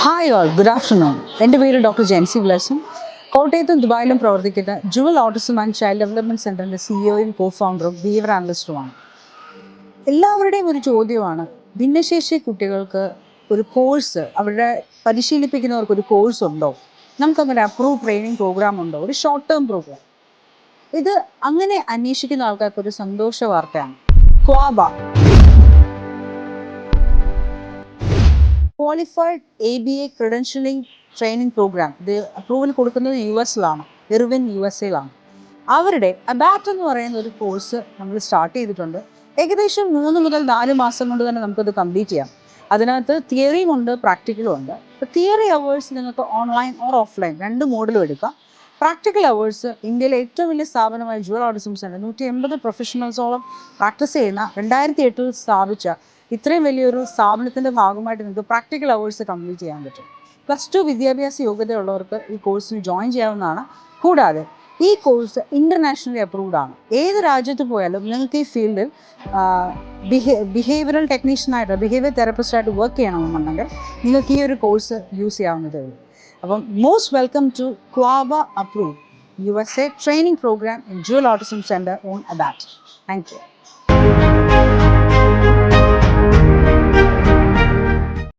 Hi all good afternoon. എൻ്റെ പേര് doctor Jency ബ്ലസും കോട്ടയത്തും ദുബായിലും പ്രവർത്തിക്കുന്ന Jewel autism and child development സെൻ്ററിൻ്റെ സിഇഒയും കോ ഫൗണ്ടറും ബിഹേവിയർ ആനലിസ്റ്റുമാണ്. എല്ലാവരുടെയും ഒരു ചോദ്യമാണ്, ഭിന്നശേഷി കുട്ടികൾക്ക് ഒരു കോഴ്സ് അവരുടെ പരിശീലിപ്പിക്കുന്നവർക്ക് ഒരു കോഴ്സ് ഉണ്ടോ, നമുക്കങ്ങനെ അപ്രൂവ് ട്രെയിനിങ് പ്രോഗ്രാം ഉണ്ടോ, ഒരു ഷോർട്ട് ടേം പ്രോഗ്രാം. ഇത് അങ്ങനെ അന്വേഷിക്കുന്ന ആൾക്കാർക്ക് ഒരു സന്തോഷ വാർത്തയാണ്. ക്വാബ qualified ABA credentialing training programme, ഇത് അപ്രൂവൽ കൊടുക്കുന്നത് US-ലാണ്, ഇർവിൻ USA-ലാണ്. അവരുടെ അബാറ്റ് എന്ന് പറയുന്ന ഒരു കോഴ്സ് നമ്മൾ സ്റ്റാർട്ട് ചെയ്തിട്ടുണ്ട്. ഏകദേശം 3 മുതൽ 4 മാസം കൊണ്ട് തന്നെ നമുക്കത് കംപ്ലീറ്റ് ചെയ്യാം. അതിനകത്ത് തിയറിയും ഉണ്ട്, പ്രാക്ടിക്കലും ഉണ്ട്. തിയറി അവേഴ്സ് നിങ്ങൾക്ക് ഓൺലൈൻ ഓർ ഓഫ്ലൈൻ 2 മോഡിലും എടുക്കാം. പ്രാക്ടിക്കൽ അവേഴ്സ് ഇന്ത്യയിലെ ഏറ്റവും വലിയ സ്ഥാപനമായ ജുവൽ ഓട്ടിസം സെൻ്റർ 180 പ്രൊഫഷണൽസോളം പ്രാക്ടീസ് ചെയ്യുന്ന 2008 സ്ഥാപിച്ച ഇത്രയും വലിയൊരു സ്ഥാപനത്തിൻ്റെ ഭാഗമായിട്ട് നിങ്ങൾക്ക് പ്രാക്ടിക്കൽ അവേഴ്സ് കംപ്ലീറ്റ് ചെയ്യാൻ പറ്റും. +2 വിദ്യാഭ്യാസ യോഗ്യതയുള്ളവർക്ക് ഈ കോഴ്സിന് ജോയിൻ ചെയ്യാവുന്നതാണ്. കൂടാതെ ഈ കോഴ്സ് ഇൻ്റർനാഷണലി അപ്രൂവ്ഡ് ആണ്. ഏത് രാജ്യത്ത് പോയാലും നിങ്ങൾക്ക് ഈ ഫീൽഡിൽ ബിഹേവിയറൽ ടെക്നീഷ്യനായിട്ട്, ബിഹേവിയർ തെറപ്പിസ്റ്റായിട്ട് വർക്ക് ചെയ്യണമെന്നുണ്ടെങ്കിൽ നിങ്ങൾക്ക് ഈ ഒരു കോഴ്സ് യൂസ് ചെയ്യാവുന്നതേ ഉള്ളൂ. അപ്പം most welcome to QABA approve USA training programme in Jewel autism centre on അബാറ്റ്. Thank U.